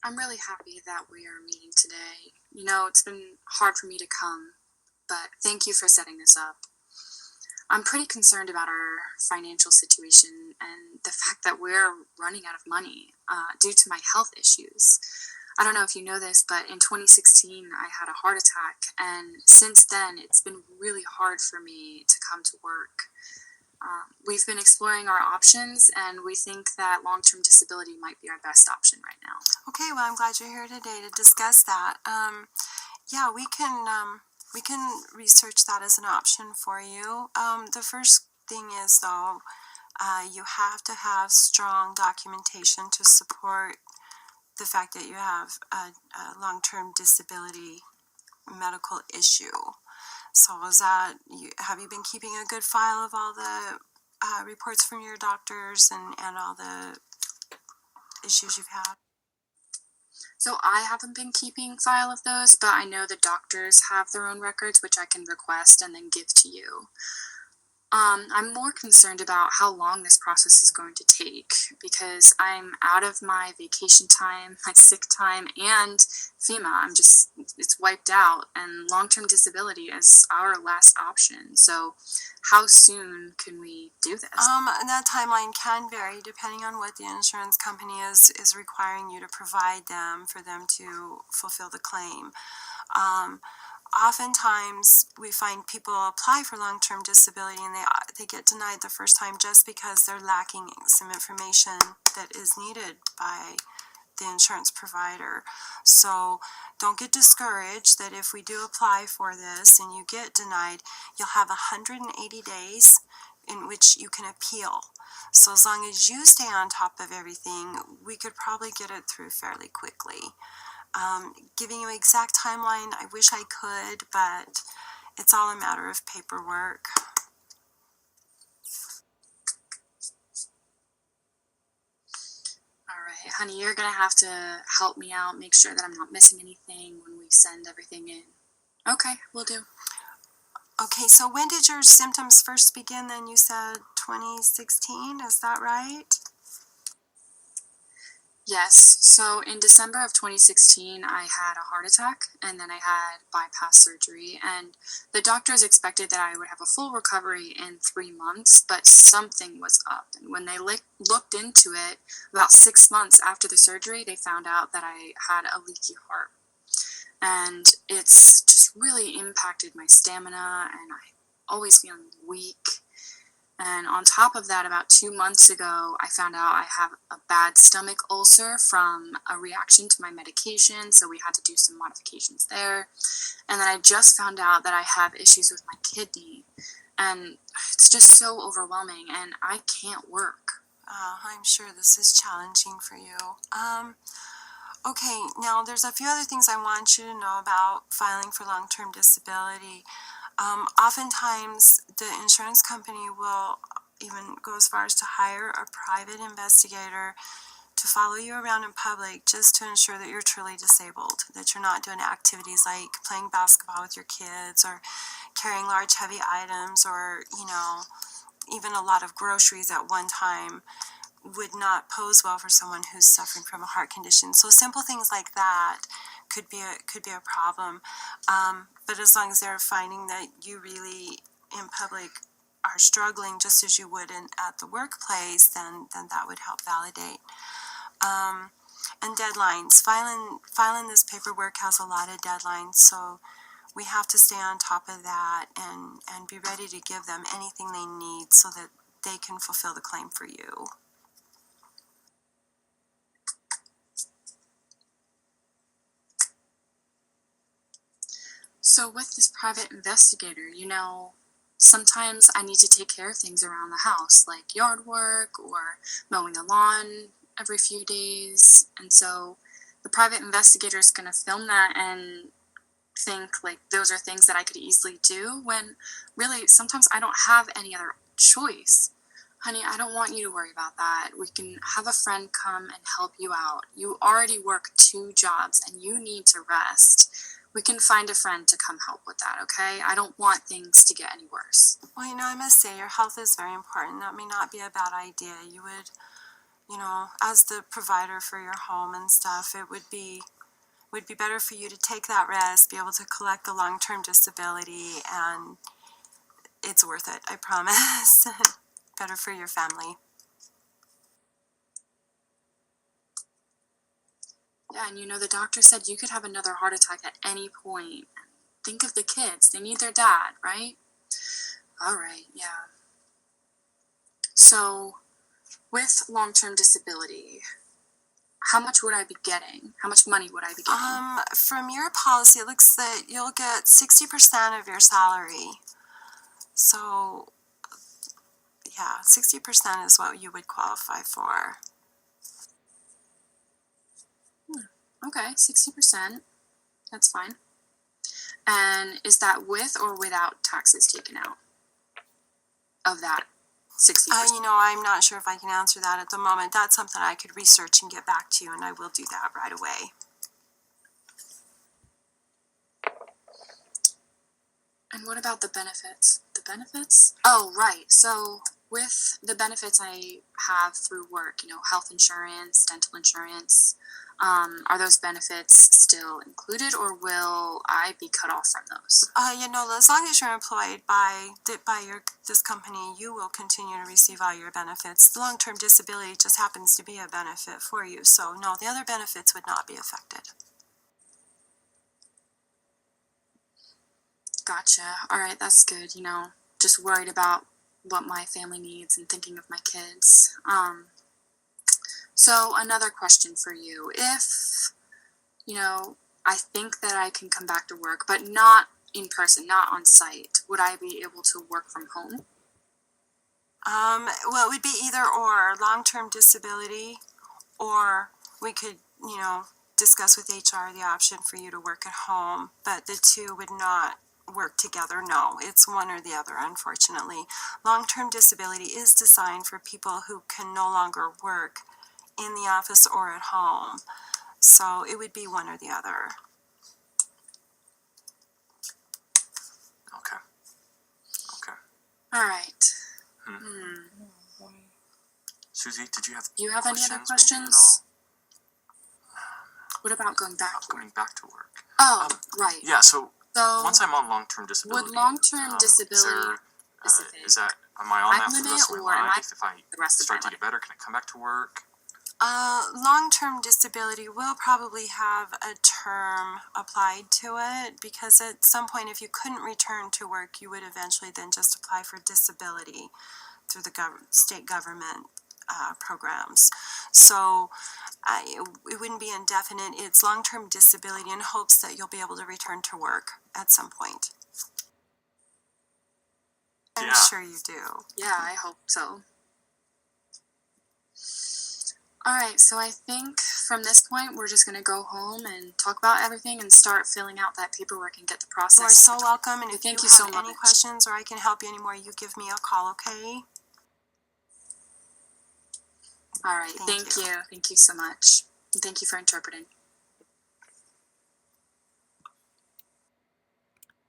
I'm really happy that we are meeting today. It's been hard for me to come, but thank you for setting this up. I'm pretty concerned about our financial situation and the fact that we're running out of money due to my health issues. I don't know if you know this, but in 2016, I had a heart attack, and since then, it's been really hard for me to come to work. We've been exploring our options, and we think that long-term disability might be our best option right now. Okay, well, I'm glad you're here today to discuss that. Yeah, we can research that as an option for you. The first thing is, though, you have to have strong documentation to support the fact that you have a long-term disability medical issue. So have you been keeping a good file of all the reports from your doctors and all the issues you've had? So I haven't been keeping file of those, but I know the doctors have their own records, which I can request and then give to you. I'm more concerned about how long this process is going to take because I'm out of my vacation time, my sick time, and FEMA. It's wiped out, and long-term disability is our last option. So how soon can we do this? That timeline can vary depending on what the insurance company is requiring you to provide them for them to fulfill the claim. Oftentimes we find people apply for long-term disability and they get denied the first time just because they're lacking some information that is needed by the insurance provider. So don't get discouraged that if we do apply for this and you get denied, you'll have 180 days in which you can appeal. So as long as you stay on top of everything, we could probably get it through fairly quickly. Giving you an exact timeline, I wish I could, but it's all a matter of paperwork. All right, honey, you're gonna have to help me out, make sure that I'm not missing anything when we send everything in. Okay, will do. Okay, so when did your symptoms first begin then? You said 2016, is that right? Yes, so in December of 2016, I had a heart attack and then I had bypass surgery. And the doctors expected that I would have a full recovery in 3 months, but something was up. And when they looked into it, about 6 months after the surgery, they found out that I had a leaky heart. And it's just really impacted my stamina, and I always feeling weak. And on top of that, about 2 months ago, I found out I have a bad stomach ulcer from a reaction to my medication, so we had to do some modifications there. And then I just found out that I have issues with my kidney, and it's just so overwhelming, and I can't work. I'm sure this is challenging for you. Okay, now there's a few other things I want you to know about filing for long-term disability. Oftentimes, the insurance company will even go as far as to hire a private investigator to follow you around in public just to ensure that you're truly disabled, that you're not doing activities like playing basketball with your kids or carrying large heavy items or, even a lot of groceries at one time would not pose well for someone who's suffering from a heart condition. So simple things like that could be a problem. But as long as they're finding that you really in public are struggling just as you would at the workplace, then that would help validate. And deadlines. Filing this paperwork has a lot of deadlines, so we have to stay on top of that and be ready to give them anything they need so that they can fulfill the claim for you. So with this private investigator, sometimes I need to take care of things around the house, like yard work or mowing the lawn every few days. And so the private investigator is going to film that and think like those are things that I could easily do when really sometimes I don't have any other choice. Honey, I don't want you to worry about that. We can have a friend come and help you out. You already work 2 jobs and you need to rest. We can find a friend to come help with that, okay? I don't want things to get any worse. Well, I must say your health is very important. That may not be a bad idea. as the provider for your home and stuff, it would be better for you to take that risk, be able to collect the long-term disability, and it's worth it, I promise. Better for your family. Yeah, and the doctor said you could have another heart attack at any point. Think of the kids. They need their dad, right? All right, yeah. So, with long-term disability, how much would I be getting? How much money would I be getting? From your policy, it looks that you'll get 60% of your salary. So, yeah, 60% is what you would qualify for. Okay, 60%. That's fine. And is that with or without taxes taken out of that 60%? I'm not sure if I can answer that at the moment. That's something I could research and get back to you, and I will do that right away. And what about the benefits? The benefits? Oh, right. So with the benefits I have through work, health insurance, dental insurance, are those benefits still included, or will I be cut off from those? As long as you're employed by this company, you will continue to receive all your benefits. The long-term disability just happens to be a benefit for you. So no, the other benefits would not be affected. Gotcha. All right, that's good. Just worried about what my family needs and thinking of my kids. So another question for you. If, I think that I can come back to work, but not in person, not on site, would I be able to work from home? Well, it would be either or, long-term disability, or we could, discuss with HR the option for you to work at home, but the two would not work together. No, it's one or the other, unfortunately. Long-term disability is designed for people who can no longer work in the office or at home. So it would be one or the other. Okay. All right. Susie, did you have You have any other maybe at questions? What about going back all? to work? Going back to work. Oh, right. Yeah, so So once I'm on long-term disability, would long-term disability is that, am I on that for the limit, rest of or my am I life? If I the rest of my start to get better, can I come back to work? Long-term disability will probably have a term applied to it, because at some point, if you couldn't return to work, you would eventually then just apply for disability through the state government programs. So it wouldn't be indefinite. It's long-term disability in hopes that you'll be able to return to work at some point. I'm Yeah. sure you do. Yeah, I hope so. All right, so I think from this point, we're just going to go home and talk about everything and start filling out that paperwork and get the You are process. so welcome, and if Thank you you so have any much. questions or I can help you anymore, you give me a call, okay? All right, thank you. Thank you so much. And thank you for interpreting.